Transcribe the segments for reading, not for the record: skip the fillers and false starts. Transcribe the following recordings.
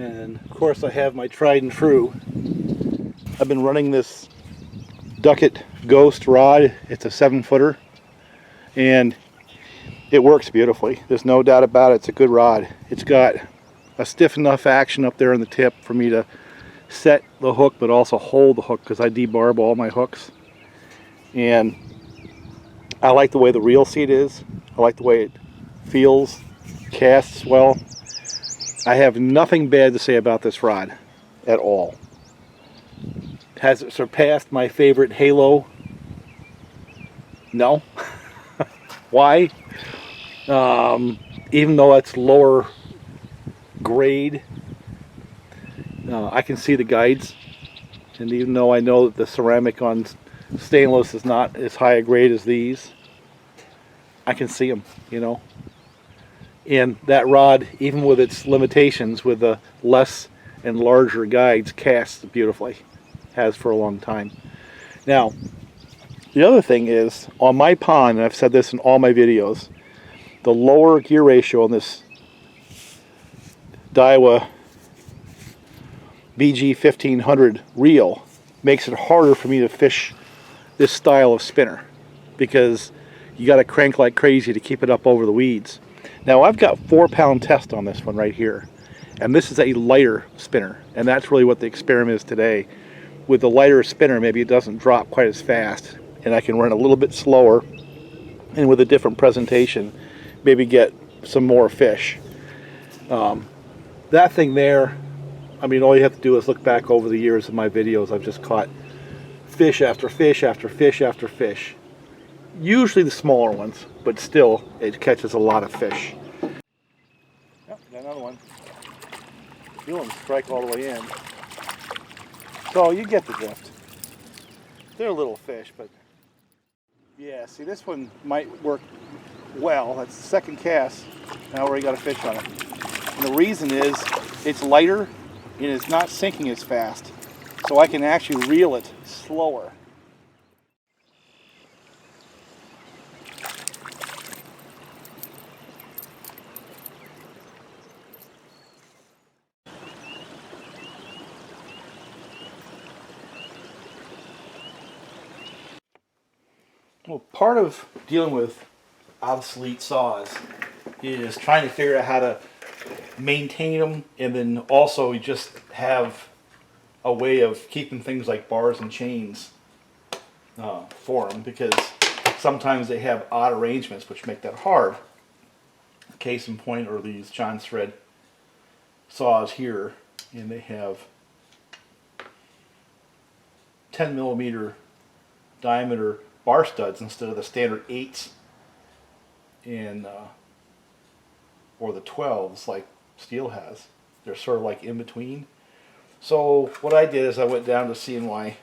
And of course I have my tried and true. I've been running this Duckett Ghost rod. It's a 7-footer and it works beautifully. There's no doubt about it. It's a good rod. It's got a stiff enough action up there on the tip for me to set the hook but also hold the hook, because I debarb all my hooks. And I like the way the reel seat is. I like the way it feels, casts well. I have nothing bad to say about this rod at all. Has it surpassed my favorite Halo? No. Why? Even though it's lower grade, I can see the guides, and even though I know that the ceramic on stainless is not as high a grade as these, I can see them, you know. And that rod, even with its limitations, with the less and larger guides, casts beautifully. Has for a long time. Now, the other thing is, on my pond, and I've said this in all my videos, the lower gear ratio on this Daiwa BG 1500 reel makes it harder for me to fish this style of spinner, because you got to crank like crazy to keep it up over the weeds. Now I've got 4-pound test on this one right here, and this is a lighter spinner, and that's really what the experiment is today. With the lighter spinner, maybe it doesn't drop quite as fast, and I can run a little bit slower, and with a different presentation, maybe get some more fish. That thing there, I mean, all you have to do is look back over the years of my videos. I've just caught fish after fish after fish after fish. Usually the smaller ones, but still, it catches a lot of fish. Yep, got another one. Feel them strike all the way in. So you get the drift. They're little fish, but yeah, see, this one might work well. That's the second cast. Now I already got a fish on it. And the reason is it's lighter and it's not sinking as fast. So I can actually reel it slower. Well, part of dealing with obsolete saws is trying to figure out how to maintain them, and then also just have a way of keeping things like bars and chains for them, because sometimes they have odd arrangements which make that hard. Case in point are these John Thread saws here, and they have 10mm diameter bar studs instead of the standard 8s and or the 12s like steel has. They're sort of like in between. So what I did is I went down to CNY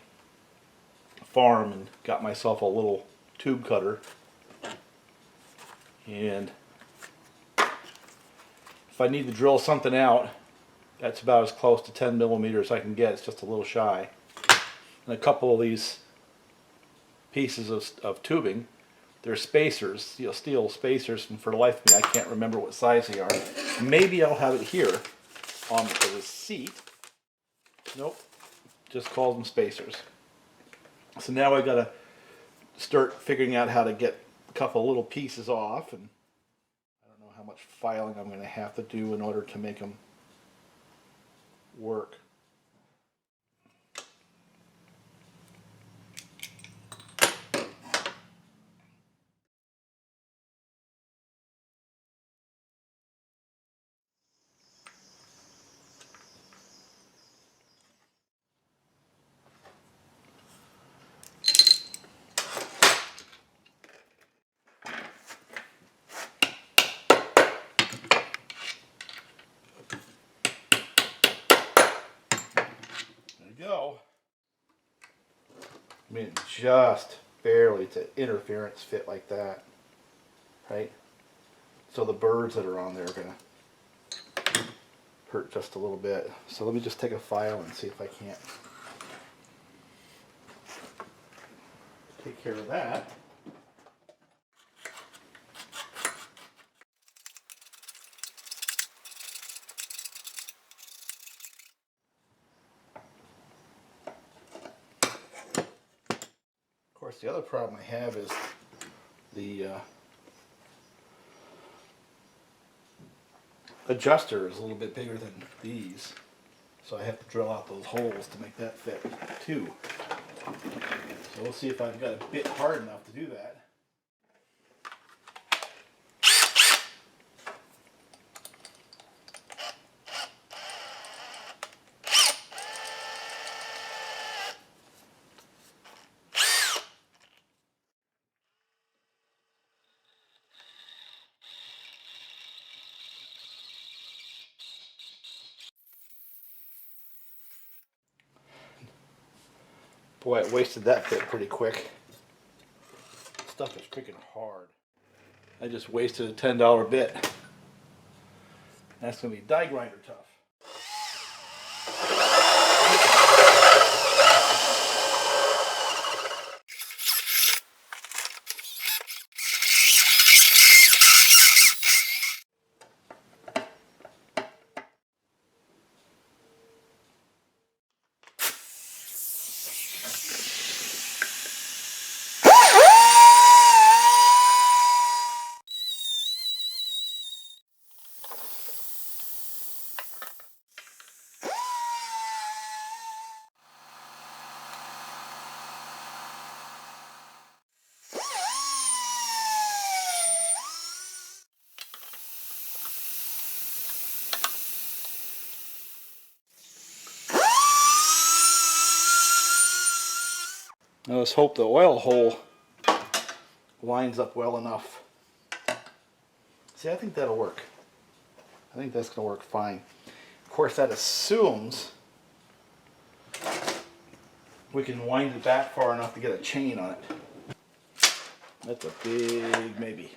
Farm and got myself a little tube cutter, and if I need to drill something out, that's about as close to 10mm as I can get. It's just a little shy. And a couple of these pieces of tubing, they're spacers, you know, steel spacers, and for the life of me I can't remember what size they are. Maybe I'll have it here on the receipt. Nope, just calls them spacers. So now I've got to start figuring out how to get a couple little pieces off, and I don't know how much filing I'm going to have to do in order to make them work. Go. I mean, just barely to interference fit like that, right? So the birds that are on there are going to hurt just a little bit. So let me just take a file and see if I can't take care of that. course, the other problem I have is the adjuster is a little bit bigger than these, so I have to drill out those holes to make that fit too. So we'll see if I've got a bit hard enough to do that. Boy, I wasted that bit pretty quick. Stuff is freaking hard. I just wasted a $10 bit. That's going to be die grinder tough. Now let's hope the oil hole lines up well enough. See, I think that'll work. I think that's going to work fine. Of course, that assumes we can wind it back far enough to get a chain on it. That's a big maybe.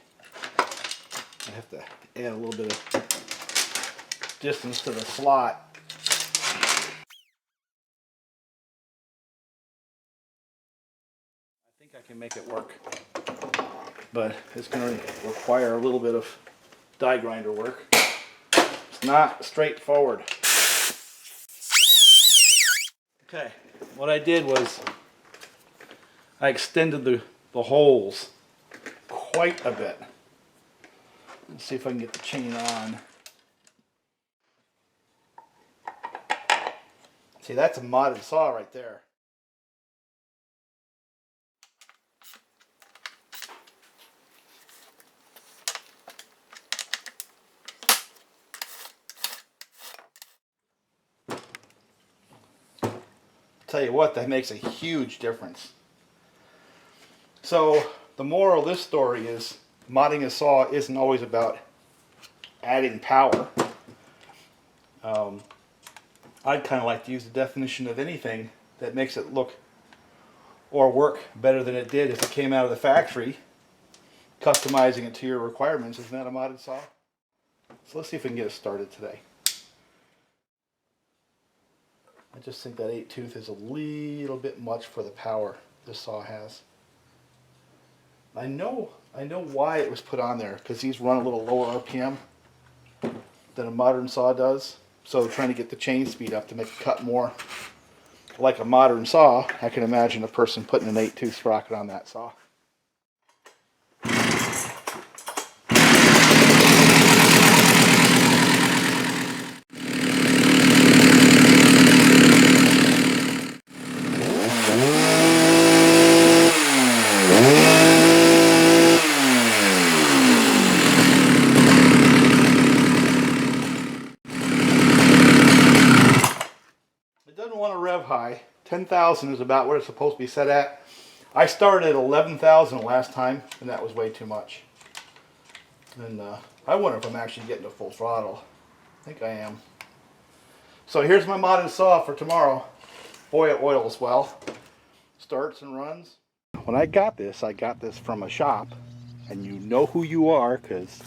I have to add a little bit of distance to the slot. I think I can make it work, but it's going to require a little bit of die grinder work. It's not straightforward. Okay, what I did was I extended the holes quite a bit. Let's see if I can get the chain on. See, that's a modded saw right there. Tell you what, that makes a huge difference. So the moral of this story is modding a saw isn't always about adding power. I'd kind of like to use the definition of anything that makes it look or work better than it did if it came out of the factory. Customizing it to your requirements, isn't that a modded saw? So let's see if we can get it started today. I just think that 8-tooth is a little bit much for the power this saw has. I know why it was put on there, because these run a little lower RPM than a modern saw does. So trying to get the chain speed up to make it cut more like a modern saw, I can imagine a person putting an 8-tooth sprocket on that saw. High. 10,000 is about what it's supposed to be set at. I started at 11,000 last time, and that was way too much. And I wonder if I'm actually getting to full throttle. I think I am. So here's my modded saw for tomorrow. Boy, it oils well. Starts and runs. When I got this from a shop, and you know who you are, because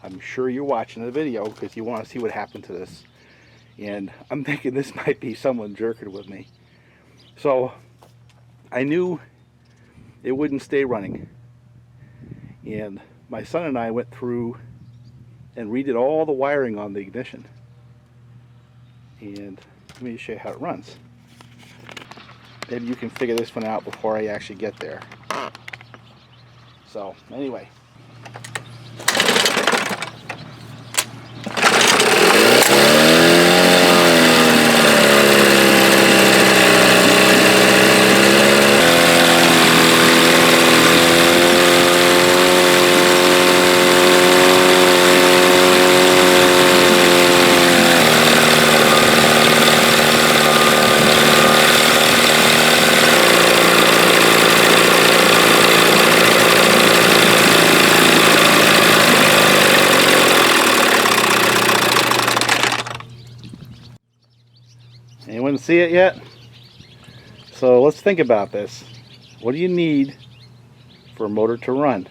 I'm sure you're watching the video because you want to see what happened to this. And I'm thinking this might be someone jerking with me. So I knew it wouldn't stay running. And my son and I went through and redid all the wiring on the ignition. And let me show you how it runs. Maybe you can figure this one out before I actually get there. So anyway. Anyone see it yet? So let's think about this. What do you need for a motor to run?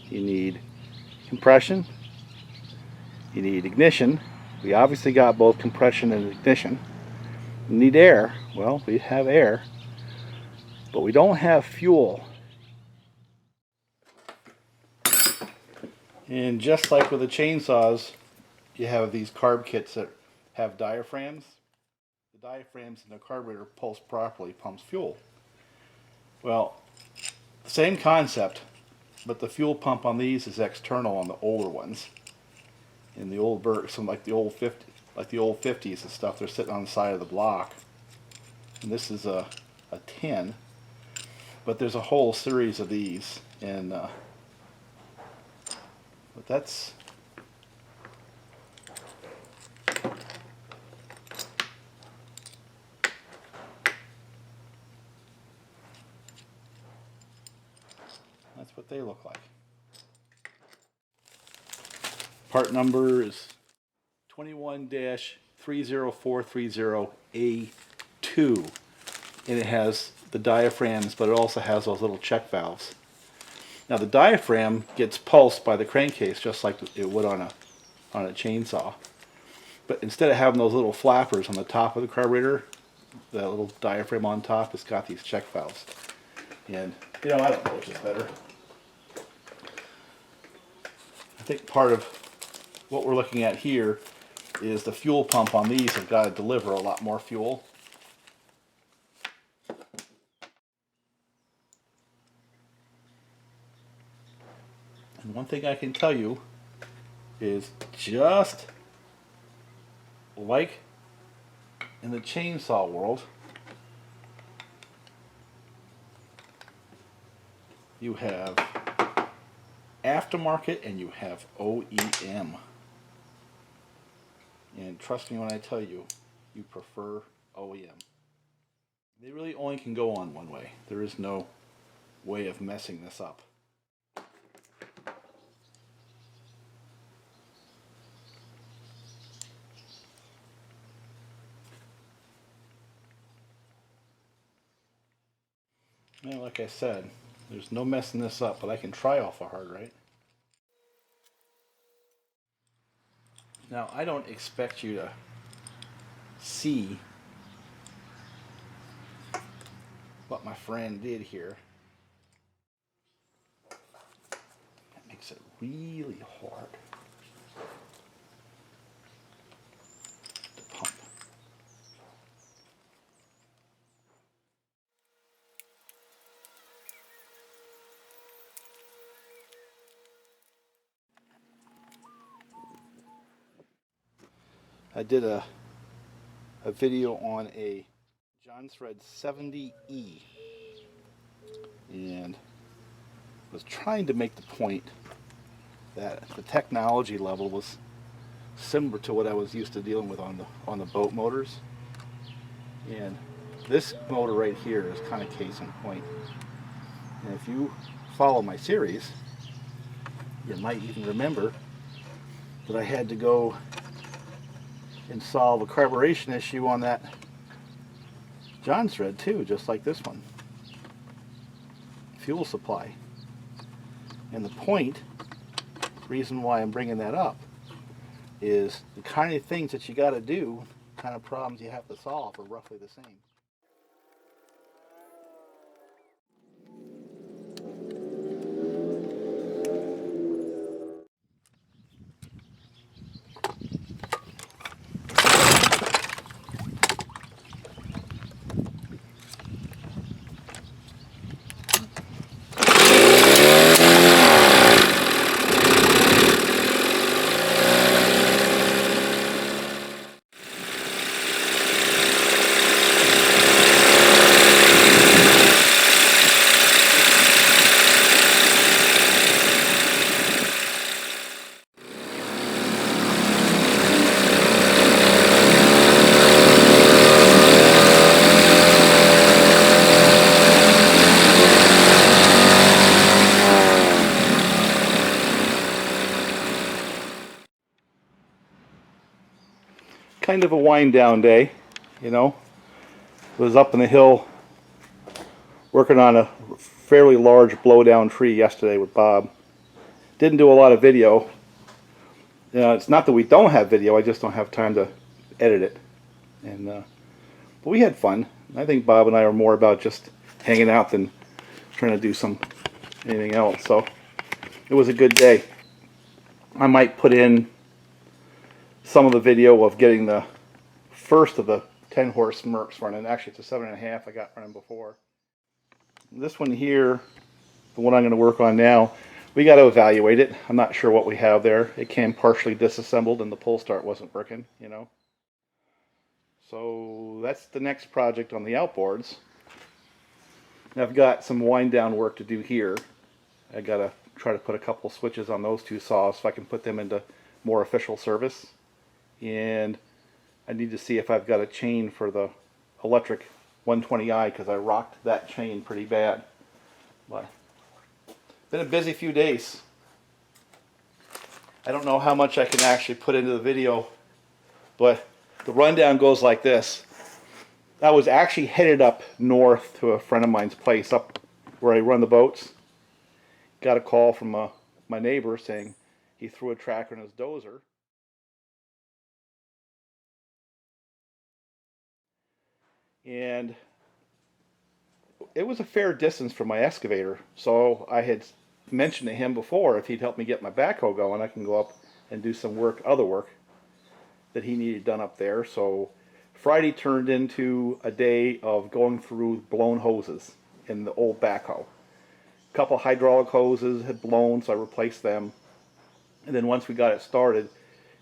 You need compression. You need ignition. We obviously got both compression and ignition. You need air. Well, we have air, but we don't have fuel. And just like with the chainsaws, you have these carb kits that have diaphragms. The diaphragms in the carburetor pulse properly, pumps fuel. Well, same concept, but the fuel pump on these is external on the older ones. In the old Berks, like the old 50s and stuff, they're sitting on the side of the block. And this is a 10, but there's a whole series of these, and but that's what they look like. Part number is 21-30430A2, and it has the diaphragms, but it also has those little check valves. Now the diaphragm gets pulsed by the crankcase just like it would on a chainsaw, but instead of having those little flappers on the top of the carburetor, that little diaphragm on top has got these check valves. And you know, I don't know which is better. I think part of what we're looking at here is the fuel pump on these have got to deliver a lot more fuel. And one thing I can tell you is, just like in the chainsaw world, you have aftermarket and you have OEM. And trust me when I tell you, you prefer OEM. They really only can go on one way. There is no way of messing this up. Now, like I said, there's no messing this up, but I can try awful hard, right? Now, I don't expect you to see what my friend did here. That makes it really hard to pump. I did a video on a John Thread 70E and was trying to make the point that the technology level was similar to what I was used to dealing with on the boat motors. And this motor right here is kind of case in point. And if you follow my series, you might even remember that I had to go and solve a carburation issue on that John Thread too, just like this one. Fuel supply. And the point, reason why I'm bringing that up, is the kind of things that you got to do, kind of problems you have to solve are roughly the same. kind of a wind down day, you know. Was up in the hill working on a fairly large blowdown tree yesterday with Bob. Didn't do a lot of video. It's not that we don't have video, I just don't have time to edit it. And but we had fun. I think Bob and I are more about just hanging out than trying to do anything else. So it was a good day. I might put in some of the video of getting the first of the 10-horse Mercs running. Actually, it's a 7.5 I got running before. This one here, the one I'm going to work on now, we got to evaluate it. I'm not sure what we have there. It came partially disassembled and the pull start wasn't working, you know. So that's the next project on the outboards. Now I've got some wind down work to do here. I got to try to put a couple switches on those two saws so I can put them into more official service. And I need to see if I've got a chain for the electric 120i because I rocked that chain pretty bad. But been a busy few days. I don't know how much I can actually put into the video, but the rundown goes like this. I was actually headed up north to a friend of mine's place up where I run the boats. Got a call from my neighbor saying he threw a tracker in his dozer. And it was a fair distance from my excavator, so I had mentioned to him before if he'd help me get my backhoe going, I can go up and do some other work that he needed done up there. So Friday turned into a day of going through blown hoses in the old backhoe. A couple hydraulic hoses had blown, so I replaced them. And then once we got it started,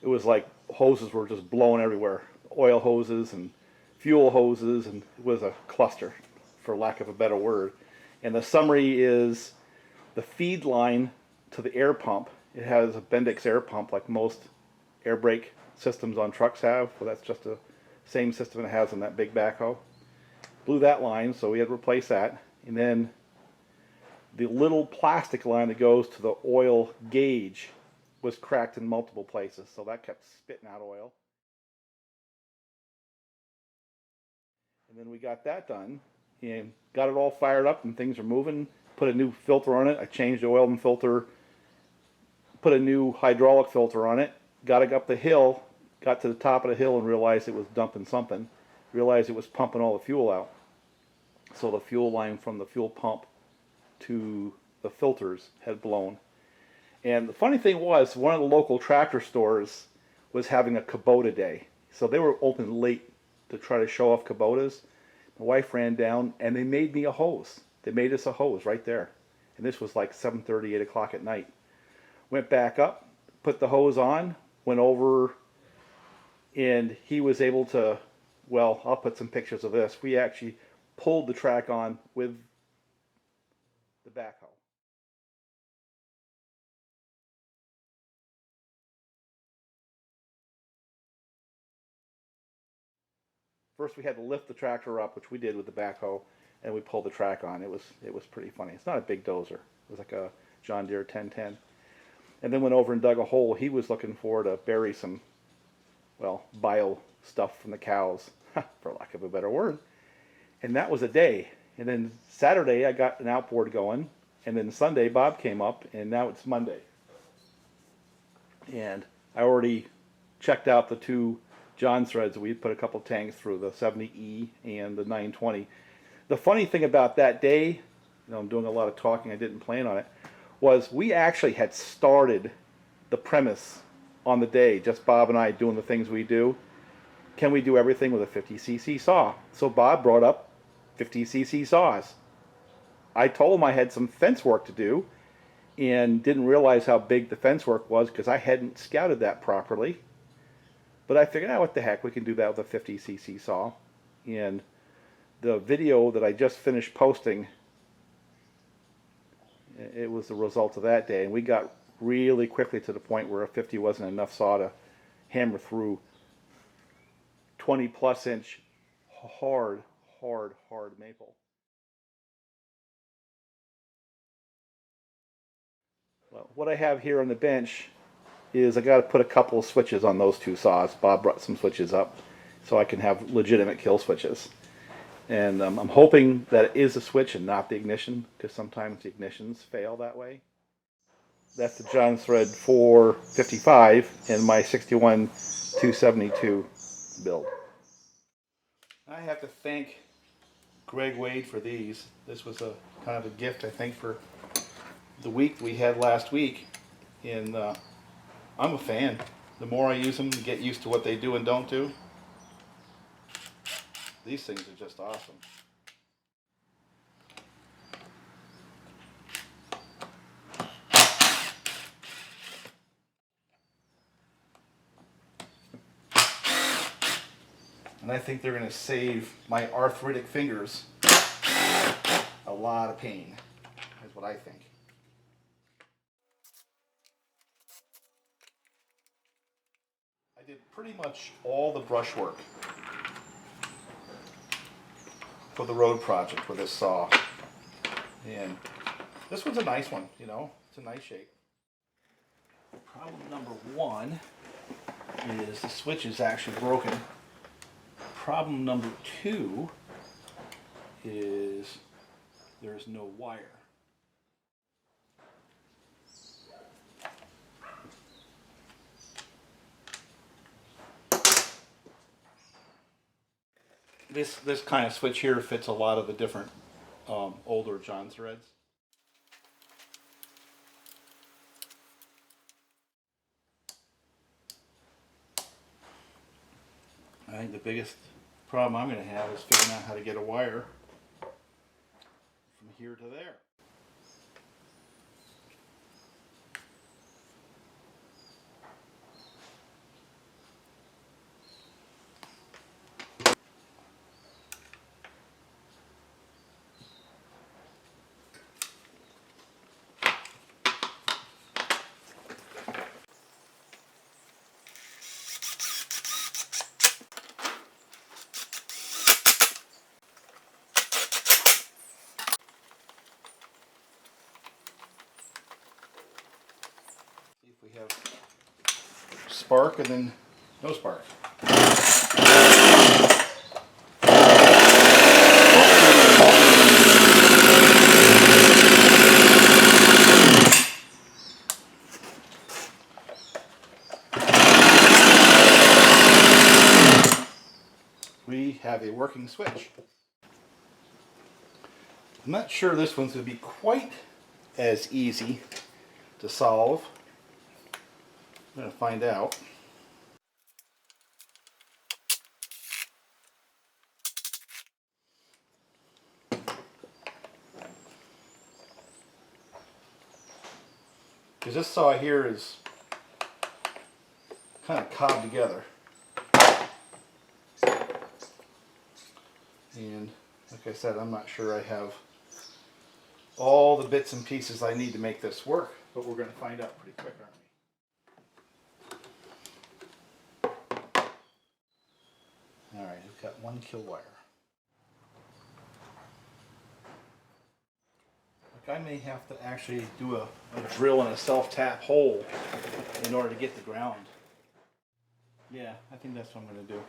it was like hoses were just blowing everywhere. Oil hoses and fuel hoses, and it was a cluster, for lack of a better word. And the summary is the feed line to the air pump. It has a Bendix air pump like most air brake systems on trucks have. Well, that's just the same system it has on that big backhoe. Blew that line, so we had to replace that. And then the little plastic line that goes to the oil gauge was cracked in multiple places, so that kept spitting out oil. And then we got that done and got it all fired up and things are moving. Put a new filter on it. I changed the oil and filter, put a new hydraulic filter on it, got it up the hill, got to the top of the hill and realized it was dumping something. Realized it was pumping all the fuel out. So the fuel line from the fuel pump to the filters had blown. And the funny thing was, one of the local tractor stores was having a Kubota day. So they were open late to try to show off Kubotas. My wife ran down and they made me a hose. They made us a hose right there. And this was like 7:30, 8 o'clock at night. Went back up, put the hose on, went over, and he was able to, well, I'll put some pictures of this. We actually pulled the track on with the backhoe. First we had to lift the tractor up, which we did with the backhoe, and we pulled the track on. It was pretty funny. It's not a big dozer. It was like a John Deere 1010. And then went over and dug a hole. He was looking for to bury some, well, bio stuff from the cows, for lack of a better word. And that was a day. And then Saturday I got an outboard going, and then Sunday Bob came up, and now it's Monday. And I already checked out the two John threads. We put a couple tanks through, the 70E and the 920. The funny thing about that day, I'm doing a lot of talking, I didn't plan on it, was we actually had started the premise on the day, just Bob and I doing the things we do. Can we do everything with a 50cc saw? So Bob brought up 50cc saws. I told him I had some fence work to do and didn't realize how big the fence work was because I hadn't scouted that properly. But I figured, what the heck, we can do that with a 50cc saw. And the video that I just finished posting, it was the result of that day. And we got really quickly to the point where a 50 wasn't enough saw to hammer through 20 plus inch hard maple. Well, what I have here on the bench is I got to put a couple of switches on those two saws. Bob brought some switches up so I can have legitimate kill switches. And I'm hoping that it is a switch and not the ignition, because sometimes the ignitions fail that way. That's the John Thread 455 in my 61 272 build. I have to thank Greg Wade for these. This was a kind of a gift, I think, for the week we had last week. And I'm a fan. The more I use them, you get used to what they do and don't do. These things are just awesome. And I think they're going to save my arthritic fingers a lot of pain, is what I think. I did pretty much all the brush work for the road project with this saw. And this one's a nice one, you know, it's a nice shape. Problem number one is the switch is actually broken. Problem number two is there's no wire. This kind of switch here fits a lot of the different older John threads. I think the biggest problem I'm going to have is figuring out how to get a wire from here to there. We have spark and then no spark. We have a working switch. I'm not sure this one's going to be quite as easy to solve. I'm going to find out. Because this saw here is kind of cobbed together. And like I said, I'm not sure I have all the bits and pieces I need to make this work, but we're going to find out pretty quick, aren't we? Alright, we've got 1 kill wire. Like I may have to actually do a drill in a self-tap hole in order to get the ground. Yeah, I think that's what I'm going to do.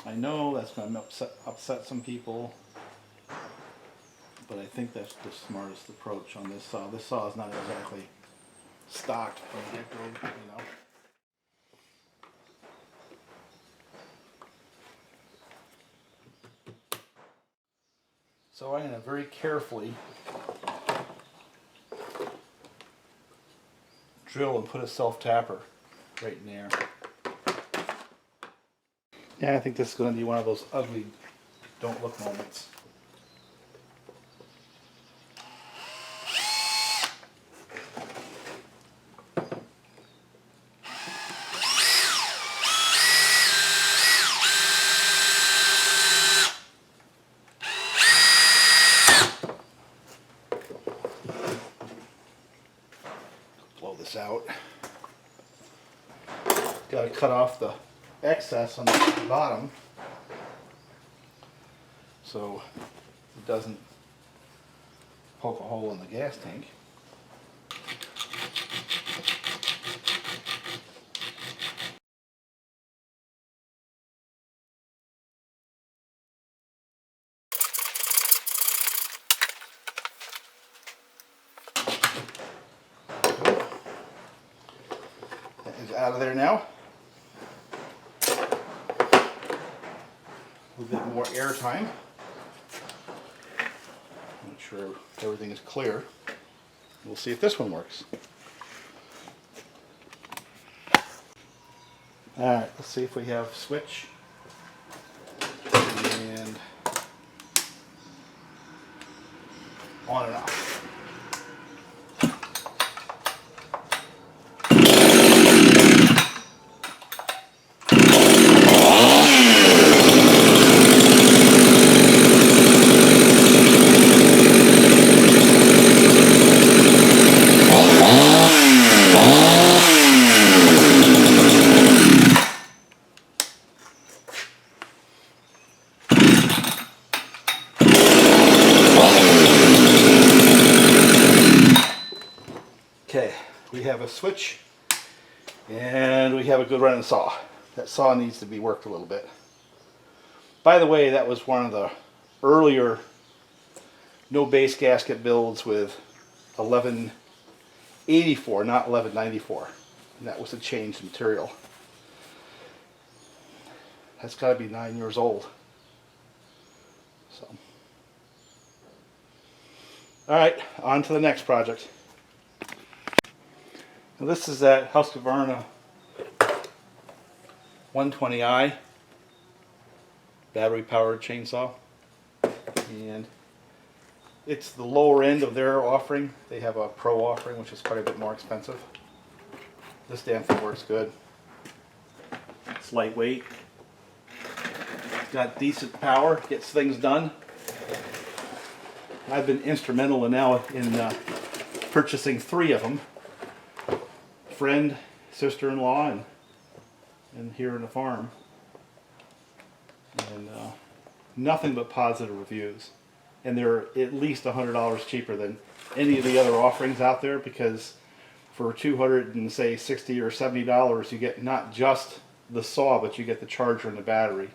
I know that's going to upset some people, but I think that's the smartest approach on this saw. This saw is not exactly stocked from the get-go, you know. So I'm going to very carefully drill and put a self-tapper right in there. Yeah, I think this is going to be one of those ugly don't look moments. Blow this out. Got to cut off the excess on the bottom so it doesn't poke a hole in the gas tank. out of there now. A little bit more air time. Make sure everything is clear. We'll see if this one works. Alright, let's see if we have switch. And on and off. Okay, we have a switch and we have a good running saw. That saw needs to be worked a little bit. By the way, that was one of the earlier no base gasket builds with 1184, not 1194. And that was a changed material. That's got to be 9 years old. So, all right, on to the next project. Now this is that Husqvarna 120i battery powered chainsaw, and it's the lower end of their offering. They have a pro offering which is quite a bit more expensive. This damn thing works good. It's lightweight, it's got decent power, gets things done. I've been instrumental now in purchasing 3 of them. Friend, sister-in-law, and here in the farm, and nothing but positive reviews, and they're at least $100 cheaper than any of the other offerings out there, because for $260 or $70 you get not just the saw, but you get the charger and the battery.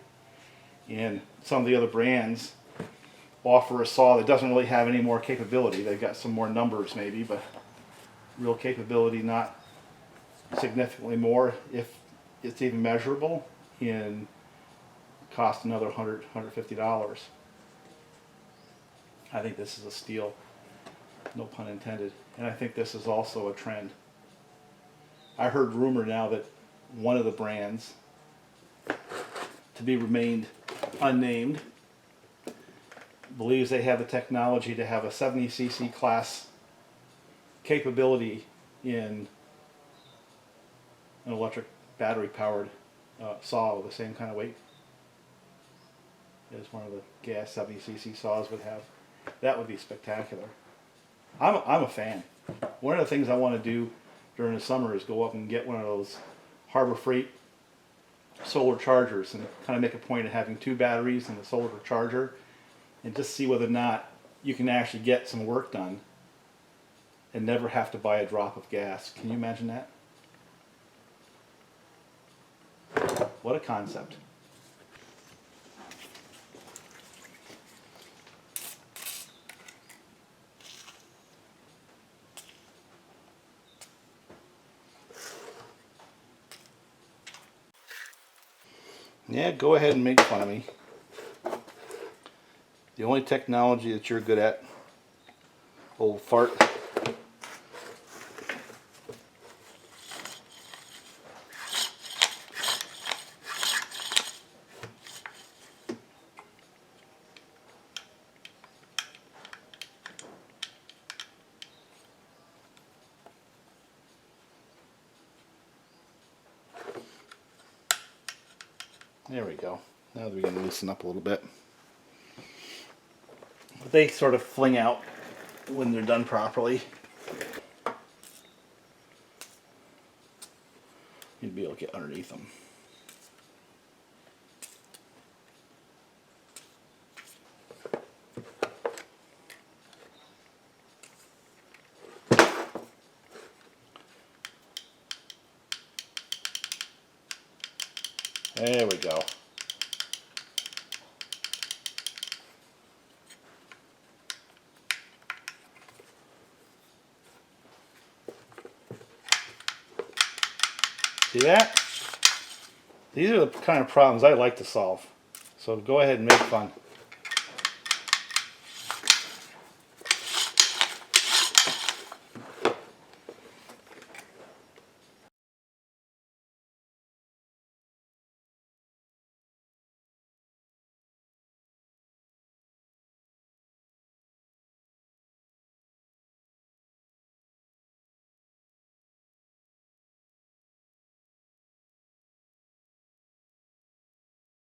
And some of the other brands offer a saw that doesn't really have any more capability. They've got some more numbers maybe, but real capability not significantly more, if it's even measurable, and cost another $100, $150. I think this is a steal, no pun intended, and I think this is also a trend. I heard rumor now that one of the brands, to be remained unnamed, believes they have the technology to have a 70cc class capability in an electric battery powered saw with the same kind of weight as one of the gas 70cc saws would have. That would be spectacular. I'm a fan. One of the things I want to do during the summer is go up and get one of those Harbor Freight solar chargers and kind of make a point of having 2 batteries and a solar charger, and just see whether or not you can actually get some work done and never have to buy a drop of gas. Can you imagine that? What a concept. Yeah, go ahead and make fun of me. The only technology that you're good at, old fart. There we go. Now we can loosen up a little bit. But they sort of fling out when they're done properly. You'd be able to get underneath them. There we go. See that? These are the kind of problems I like to solve. So go ahead and make fun.